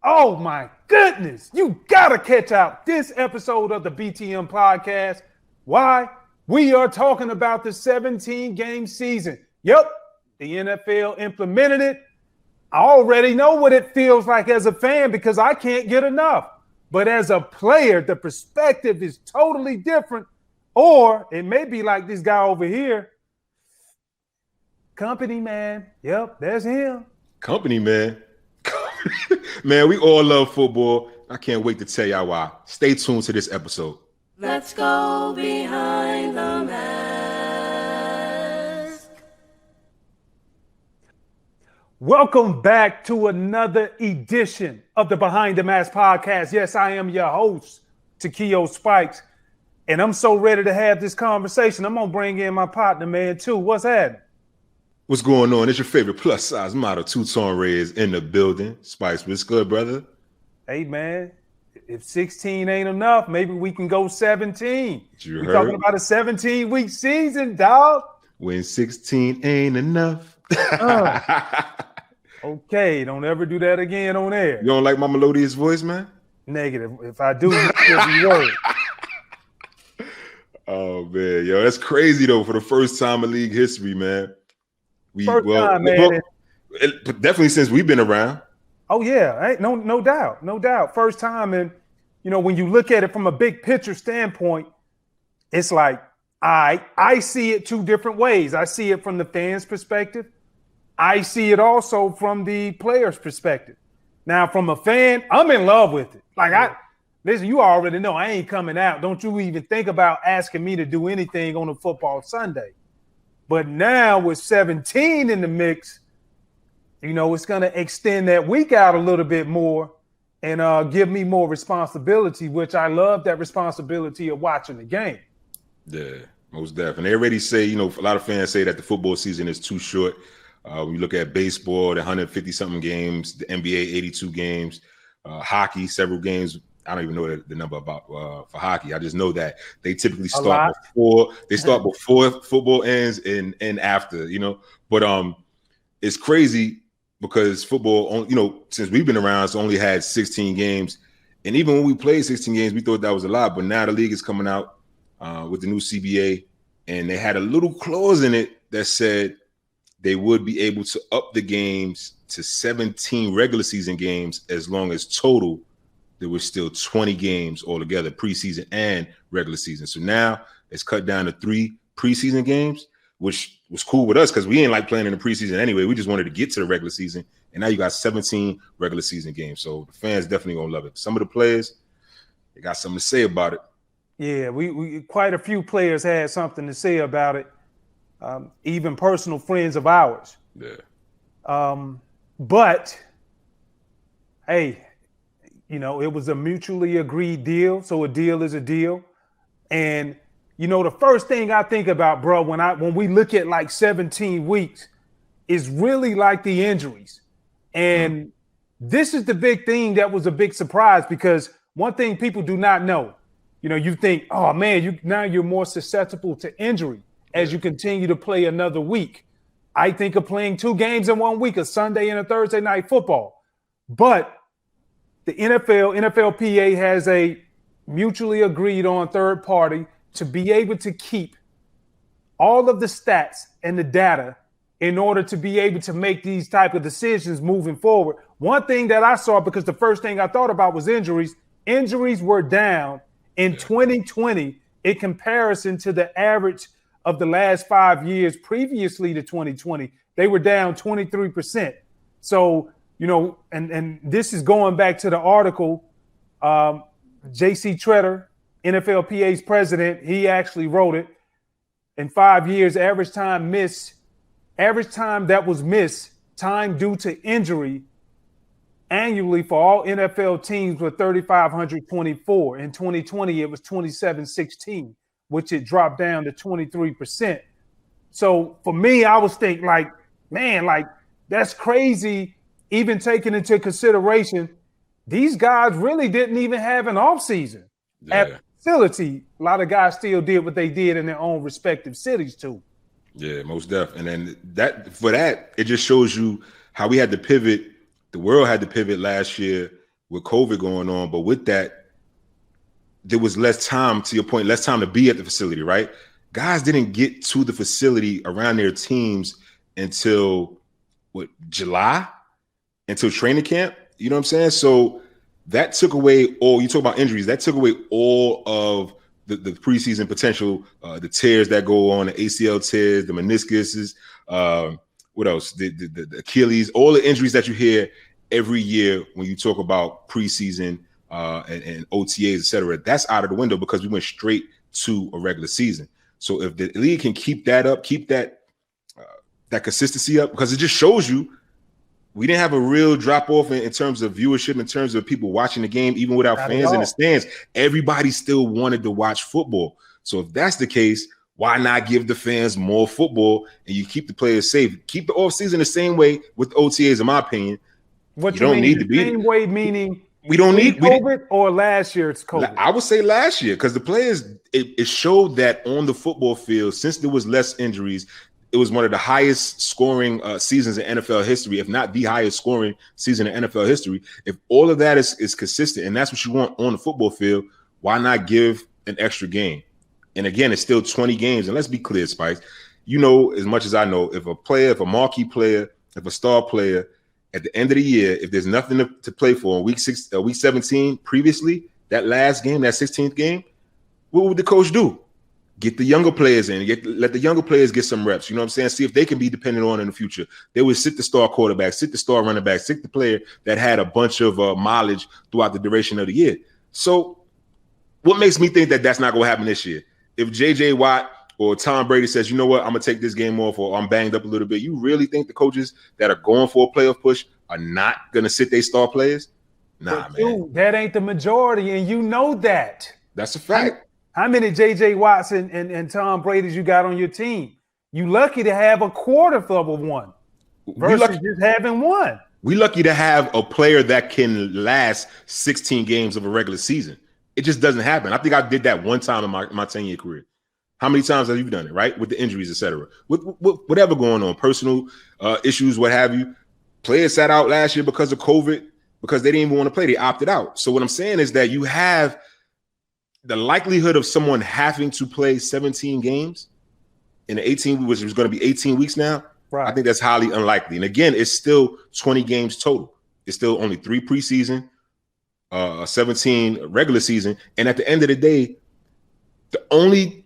Oh my goodness. You gotta catch out this episode of the BTM podcast. Why? We are talking about the 17-game season. Yep, the NFL implemented it. I already know what it feels like as a fan because I can't get enough. But as a player, the perspective is totally different. Or it may be like this guy over here. Company man. Yep, there's him. Company man. Man, we all love football. I can't wait to tell y'all why. Stay tuned to this episode. Let's go behind the mask. Welcome back to another edition of the Behind the Mask podcast. Yes, I am your host, Takeo Spikes, and I'm so ready to have this conversation. I'm going to bring in my partner, man, too. What's happening? What's going on? It's your favorite plus-size model, Tutan Reyes, in the building. Spice, what's good, brother? Hey, man, if 16 ain't enough, maybe we can go 17. We're talking about a 17-week season, dog. When 16 ain't enough. Okay, don't ever do that again on air. You don't like my melodious voice, man? Negative. If I do, you'll be worried. Oh, man. Yo, that's crazy, though, for the first time in league history, man. Time, man. Definitely since we've been around. Oh yeah, no doubt. First time, and when you look at it from a big picture standpoint, it's like I see it two different ways. I see it from the fans' perspective. I see it also from the players' perspective. Now, from a fan, I'm in love with it. Listen, you already know I ain't coming out. Don't you even think about asking me to do anything on a football Sunday. But now with 17 in the mix, it's going to extend that week out a little bit more and give me more responsibility, which I love that responsibility of watching the game. Yeah, most definitely. They already say, a lot of fans say that the football season is too short. When you look at baseball, the 150-something games, the NBA, 82 games, hockey, several games. I don't even know the number about for hockey. I just know that they typically start before football ends and after, But it's crazy because football, since we've been around, it's only had 16 games. And even when we played 16 games, we thought that was a lot. But now the league is coming out with the new CBA, and they had a little clause in it that said they would be able to up the games to 17 regular season games as long as total there was still 20 games altogether, preseason and regular season. So now it's cut down to 3 preseason games, which was cool with us because we ain't like playing in the preseason anyway. We just wanted to get to the regular season. And now you got 17 regular season games. So the fans definitely going to love it. Some of the players, they got something to say about it. Yeah, we quite a few players had something to say about it, even personal friends of ours. Yeah. But, hey, it was a mutually agreed deal. So a deal is a deal. And, the first thing I think about, bro, when we look at like 17 weeks is really like the injuries. And this is the big thing that was a big surprise because one thing people do not know, you think, oh man, now you're more susceptible to injury as you continue to play another week. I think of playing 2 games in 1 week, a Sunday and a Thursday night football. But the NFLPA has a mutually agreed on third party to be able to keep all of the stats and the data in order to be able to make these type of decisions moving forward. One thing that I saw, because the first thing I thought about was injuries. Injuries were down in 2020 in comparison to the average of the last 5 years previously to 2020. They were down 23%. So, and this is going back to the article, J.C. Tretter, NFLPA's president, he actually wrote it. In 5 years, average time that was missed, time due to injury annually for all NFL teams were 3,524. In 2020, it was 2,716, which it dropped down to 23%. So for me, I was thinking that's crazy. Even taking into consideration, these guys really didn't even have an offseason at the facility. A lot of guys still did what they did in their own respective cities too. Yeah, most definitely. And then it just shows you how we had to pivot. The world had to pivot last year with COVID going on. But with that, there was less time, to your point, less time to be at the facility, right? Guys didn't get to the facility around their teams until July, until training camp. You know what I'm saying? So that took away all, you talk about injuries, that took away all of the preseason potential, the tears that go on, the ACL tears, the meniscuses, what else? The Achilles, all the injuries that you hear every year when you talk about preseason and OTAs, et cetera. That's out of the window because we went straight to a regular season. So if the league can keep that up, keep that consistency up, because it just shows you we didn't have a real drop off in terms of viewership, in terms of people watching the game, even without fans in the stands. Everybody still wanted to watch football. So if that's the case, why not give the fans more football and you keep the players safe? Keep the offseason the same way with the OTAs, in my opinion. What you don't need to be the same way, meaning we don't need COVID or last year's COVID? I would say last year, because the players, it showed that on the football field, since there was less injuries, it was one of the highest scoring seasons in NFL history, if not the highest scoring season in NFL history. If all of that is consistent and that's what you want on the football field, why not give an extra game? And again, it's still 20 games. And let's be clear, Spikes, you know as much as I know, if a marquee player, if a star player, at the end of the year, if there's nothing to play for in week 17 previously, that last game, that 16th game, what would the coach do? Get the younger players in, let the younger players get some reps. You know what I'm saying? See if they can be dependent on in the future. They would sit the star quarterback, sit the star running back, sit the player that had a bunch of mileage throughout the duration of the year. So what makes me think that that's not going to happen this year? If J.J. Watt or Tom Brady says, you know what, I'm going to take this game off, or I'm banged up a little bit, you really think the coaches that are going for a playoff push are not going to sit their star players? Nah, but man. Dude, that ain't the majority, and you know that. That's a fact. How many J.J. Watts and Tom Brady's you got on your team? You lucky to have a quarter of one versus just having one. We lucky to have a player that can last 16 games of a regular season. It just doesn't happen. I think I did that one time in my 10-year career. How many times have you done it, right? With the injuries, et cetera. With whatever going on, personal issues, what have you. Players sat out last year because of COVID, because they didn't even want to play. They opted out. So what I'm saying is that you have the likelihood of someone having to play 17 games in the 18, which is going to be 18 weeks now. Right. I think that's highly unlikely. And again, it's still 20 games total. It's still only 3 preseason, 17 regular season. And at the end of the day, the only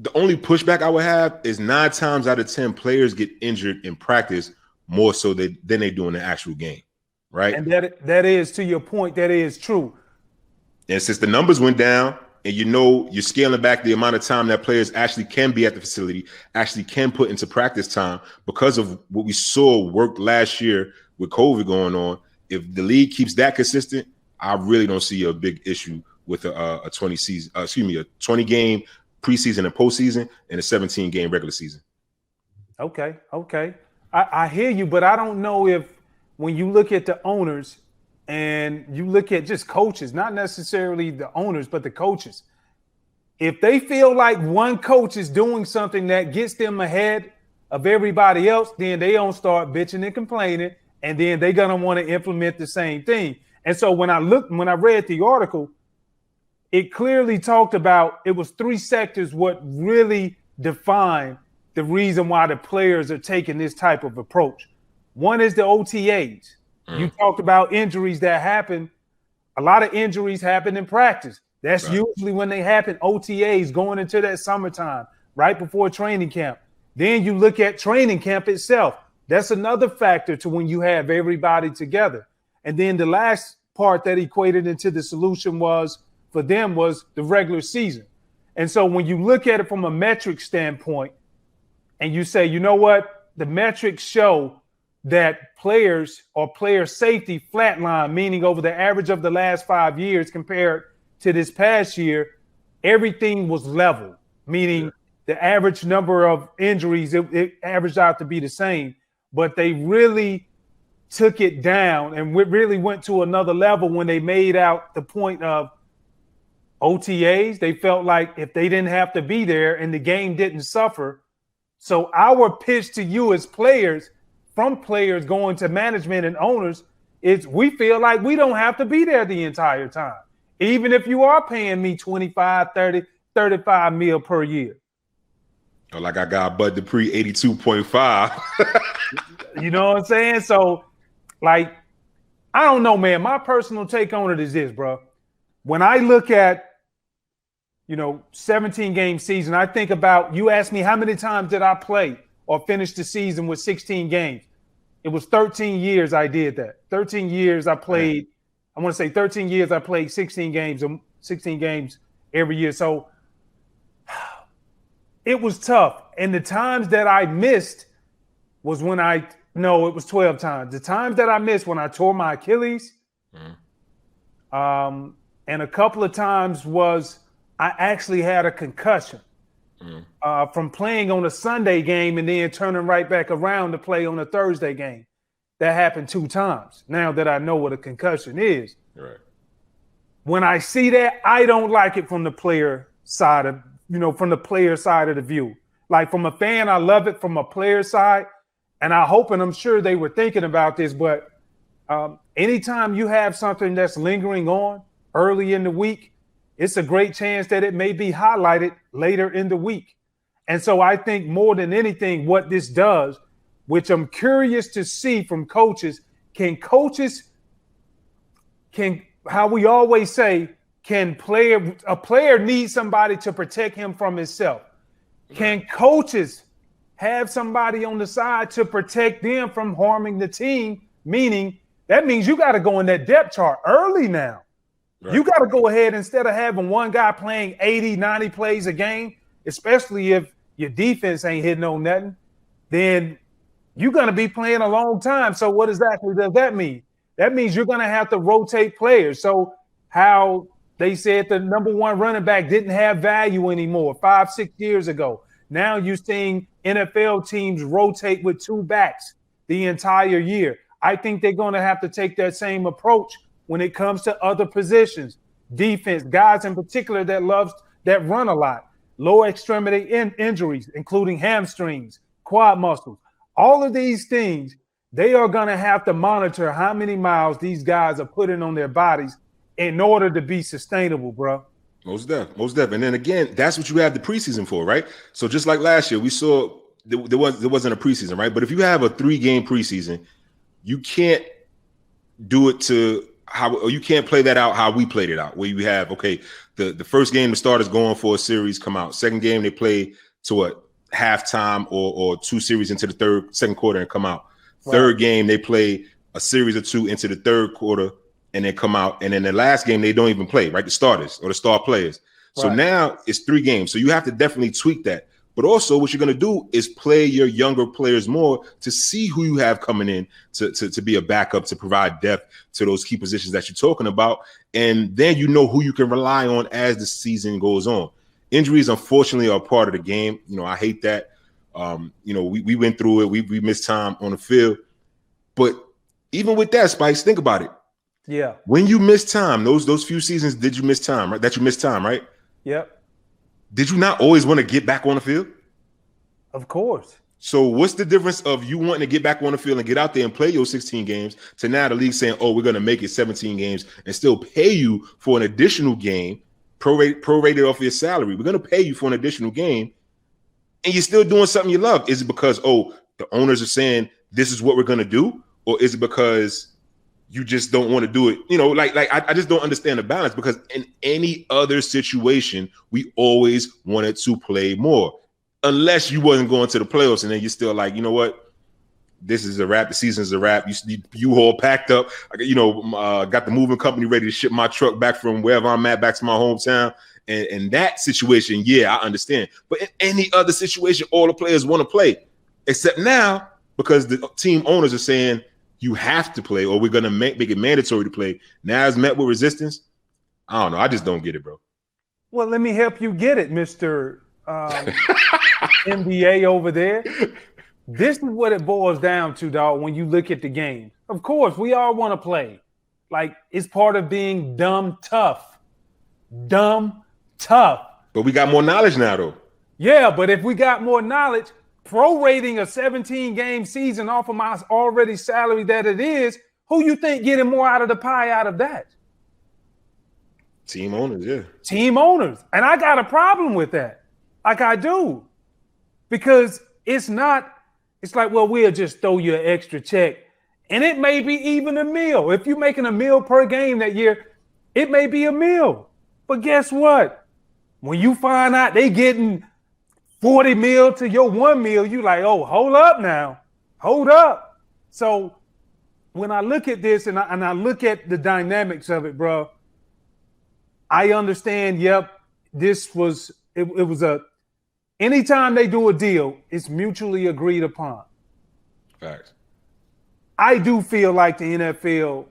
pushback I would have is 9 times out of 10 players get injured in practice more so than they do in the actual game, right? And that is, to your point, that is true. And since the numbers went down and you know you're scaling back the amount of time that players actually can be at the facility, actually can put into practice time because of what we saw worked last year with COVID going on, if the league keeps that consistent, I really don't see a big issue with a 20 game preseason and postseason and a 17 game regular season. Okay. I hear you, but I don't know if when you look at the owners and you look at just coaches, not necessarily the owners, but the coaches, if they feel like one coach is doing something that gets them ahead of everybody else, then they don't start bitching and complaining, and then they're going to want to implement the same thing. And so when I read the article, it clearly talked about, it was 3 sectors what really defined the reason why the players are taking this type of approach. One is the OTAs. You talked about injuries that happen. A lot of injuries happen in practice. That's right. Usually when they happen, OTAs going into that summertime, right before training camp. Then you look at training camp itself. That's another factor to when you have everybody together. And then the last part that equated into the solution for them was the regular season. And so when you look at it from a metric standpoint and you say, you know what, the metrics show that players or player safety flatline, meaning over the average of the last 5 years compared to this past year, everything was level, meaning the average number of injuries, it averaged out to be the same, but they really took it down and really went to another level when they made out the point of OTAs. They felt like if they didn't have to be there and the game didn't suffer. So our pitch to you as players, from players going to management and owners, we feel like we don't have to be there the entire time. Even if you are paying me 25, 30, 35 mil per year. Or like I got Bud Dupree 82.5. You know what I'm saying? So, like, I don't know, man. My personal take on it is this, bro. When I look at, 17-game season, I think about, you asked me how many times did I play or finish the season with 16 games. It was 13 years I did that. 13 years I played. I want to say 13 years I played 16 games every year. So it was tough. And the times that I missed was when it was 12 times. The times that I missed when I tore my Achilles, and a couple of times was I actually had a concussion from playing on a Sunday game and then turning right back around to play on a Thursday game. That happened 2 times. Now that I know what a concussion is. Right. When I see that, I don't like it from the player side of, from the player side of the view. Like from a fan, I love it. From a player side, and I hope and I'm sure they were thinking about this, but anytime you have something that's lingering on early in the week, it's a great chance that it may be highlighted later in the week. And so I think more than anything, what this does, which I'm curious to see from coaches, how we always say, a player needs somebody to protect him from himself. Can coaches have somebody on the side to protect them from harming the team? Meaning that means you got to go in that depth chart early now. Right. You got to go ahead, instead of having one guy playing 80, 90 plays a game, especially if your defense ain't hitting on nothing, then you're going to be playing a long time. So what exactly does that mean? That means you're going to have to rotate players. So how they said the number one running back didn't have value anymore 5-6 years ago. Now you're seeing NFL teams rotate with 2 backs the entire year. I think they're going to have to take that same approach when it comes to other positions, defense, guys in particular that run a lot, lower extremity injuries, including hamstrings, quad muscles. All of these things, they are going to have to monitor how many miles these guys are putting on their bodies in order to be sustainable, bro. Most def. And then again, that's what you have the preseason for, right? So just like last year, we saw there wasn't a preseason, right? But if you have a 3-game preseason, you can't do it or you can't play that out how we played it out, where you have, okay, the first game the starters going for a series come out. Second game they play to halftime or 2 series into the second quarter and come out. Right. Third game they play a series or 2 into the third quarter and then come out. And then the last game they don't even play, right? The starters or the star players. Right. So now it's 3 games. So you have to definitely tweak that. But also what you're going to do is play your younger players more to see who you have coming in to be a backup, to provide depth to those key positions that you're talking about. And then you know who you can rely on as the season goes on. Injuries, unfortunately, are part of the game. I hate that. We went through it. We missed time on the field. But even with that, Spikes, think about it. Yeah. When you miss time, those few seasons, did you miss time, right? That you missed time, right? Yep. Did you not always want to get back on the field? Of course. So what's the difference of you wanting to get back on the field and get out there and play your 16 games to now the league saying, oh, we're going to make it 17 games and still pay you for an additional game, prorated off your salary. We're going to pay you for an additional game, and you're still doing something you love. Is it because, the owners are saying this is what we're going to do? Or is it because you just don't want to do it? I just don't understand the balance, because in any other situation, we always wanted to play more, unless you wasn't going to the playoffs. And then you're still like, you know what? This is a wrap. The season's a wrap. You all packed up, got the moving company ready to ship my truck back from wherever I'm at back to my hometown. And in that situation, yeah, I understand. But in any other situation, all the players want to play, except now because the team owners are saying, you have to play, or we're going to make it mandatory to play. Now it's met with resistance. I don't know. I just don't get it, bro. Well, let me help you get it, Mr. NBA over there. This is what it boils down to, dog, when you look at the game. Of course, we all want to play. Like, it's part of being dumb tough. Dumb tough. But we got more knowledge now, though. Yeah, but if we got more knowledge, prorating a 17-game season off of my already salary that it is, Who you think getting more out of the pie out of that? Team owners, yeah. Team owners. And I got a problem with that. Like I do. Because it's like, well, we'll just throw you an extra check. And it may be even a meal. If you're making a meal per game that year, it may be a meal. But guess what? When you find out they getting 40 mil to your 1 meal, you like, oh, hold up now. Hold up. So when I look at this and I look at the dynamics of it, bro, I understand, yep, this was, it was anytime they do a deal, it's mutually agreed upon. Facts. I do feel like the NFL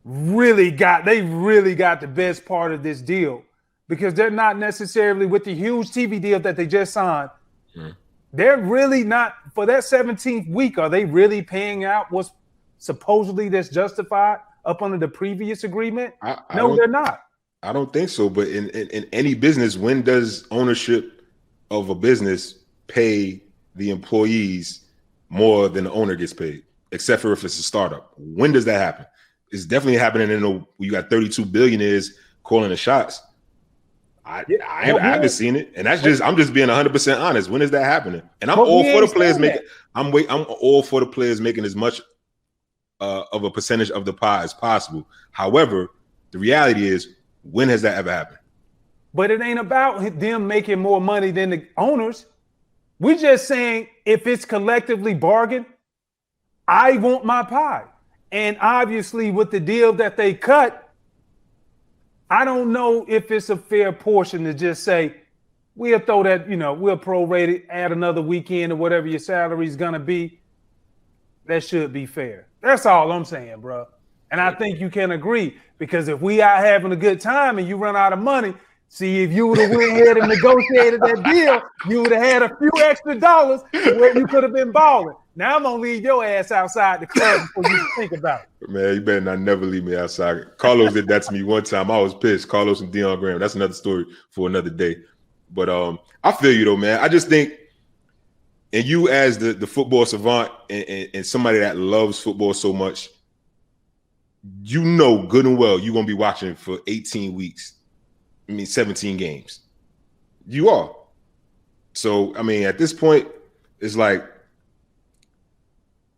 really got the best part of this deal because they're not necessarily with the huge TV deal that they just signed. Mm. They're really not, for that 17th week, are they really paying out what's supposedly that's justified up under the previous agreement? No, they're not. I don't think so. But in any business, when does ownership of a business pay the employees more than the owner gets paid? Except for if it's a startup. When does that happen? It's definitely happening you got 32 billionaires calling the shots. I haven't seen it, and I'm just being 100% honest. When is that happening? And I'm all for the players making. I'm all for the players making as much of a percentage of the pie as possible. However, the reality is, when has that ever happened? But it ain't about them making more money than the owners. We're just saying if it's collectively bargained, I want my pie. And obviously, with the deal that they cut, I don't know if it's a fair portion to just say, we'll throw that, we'll prorate it, add another weekend or whatever your salary is going to be. That should be fair. That's all I'm saying, bro. And I think you can agree, because if we are having a good time and you run out of money, see, if you would have went ahead and negotiated that deal, you would have had a few extra dollars where you could have been balling. Now I'm going to leave your ass outside the club before you think about it. Man, you better not never leave me outside. Carlos did that to me one time. I was pissed. Carlos and Deion Graham. That's another story for another day. But I feel you, though, man. I just think, and you as the football savant and somebody that loves football so much, you know good and well you're going to be watching for 18 weeks. 17 games. You are. So, at this point, it's like,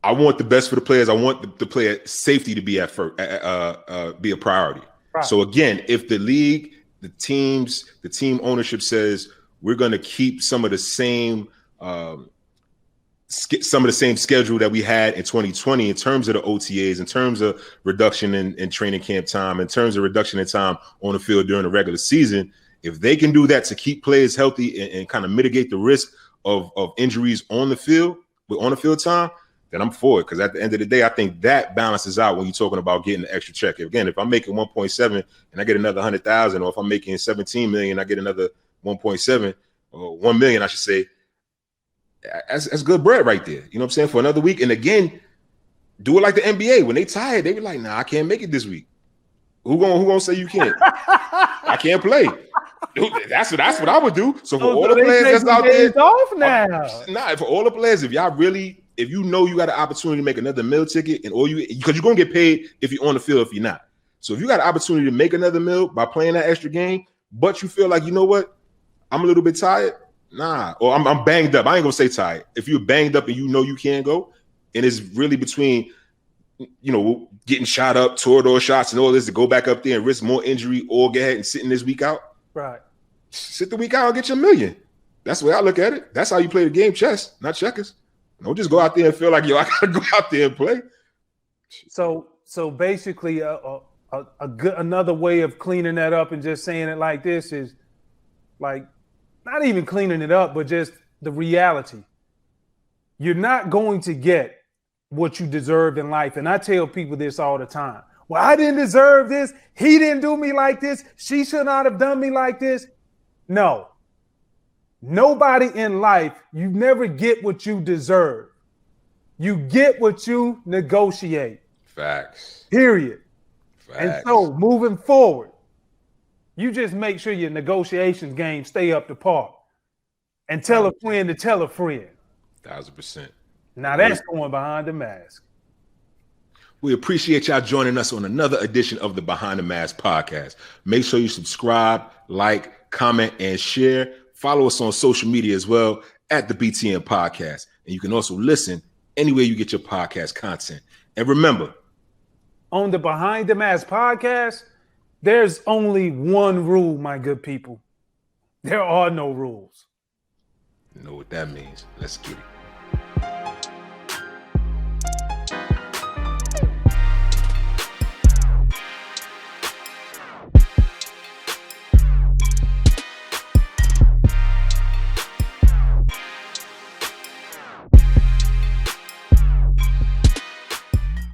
I want the best for the players. I want the player safety to be at first, be a priority. Right. So again, if the league, the team ownership says we're going to keep some of the same schedule that we had in 2020 in terms of the OTAs, in terms of reduction in training camp time, in terms of reduction in time on the field during the regular season, if they can do that to keep players healthy and kind of mitigate the risk of injuries on the field time, then I'm for it. Because at the end of the day, I think that balances out when you're talking about getting the extra check. Again, if I'm making 1.7 and I get another 100,000, or if I'm making 17 million, I get another 1.7 or 1 million, I should say, that's good bread right there. You know what I'm saying? For another week. And again, do it like the NBA. When they tired, they be like, nah, I can't make it this week. Who gonna say you can't? I can't play. Dude, that's what I would do. So for all the players that's out there, off now. For all the players, if you know you got an opportunity to make another meal ticket, and because you're gonna get paid if you're on the field, if you're not. So if you got an opportunity to make another meal by playing that extra game, but you feel like, you know what, I'm a little bit tired. Nah, or I'm banged up. I ain't gonna say tired. If you're banged up and you know you can't go, and it's really between, getting shot up, Torador shots, and all this to go back up there and risk more injury, or go ahead and sit in this week out. Right. Sit the week out and get your million. That's the way I look at it. That's how you play the game, chess, not checkers. Don't just go out there and feel like, I gotta go out there and play. So basically, another way of cleaning that up and just saying it like this is like, not even cleaning it up, but just the reality. You're not going to get what you deserve in life. And I tell people this all the time. Well, I didn't deserve this. He didn't do me like this. She should not have done me like this. No. Nobody in life, you never get what you deserve. You get what you negotiate. Facts. Period. Facts. And so moving forward, you just make sure your negotiations game stay up to par. And tell a friend to tell a friend. 1,000%. Now that's going behind the mask. We appreciate y'all joining us on another edition of the Behind the Mask podcast. Make sure you subscribe, like, comment, and share. Follow us on social media as well at the BTN Podcast. And you can also listen anywhere you get your podcast content. And remember, on the Behind the Mask podcast, there's only one rule, my good people. There are no rules. you know what that means. Let's get it.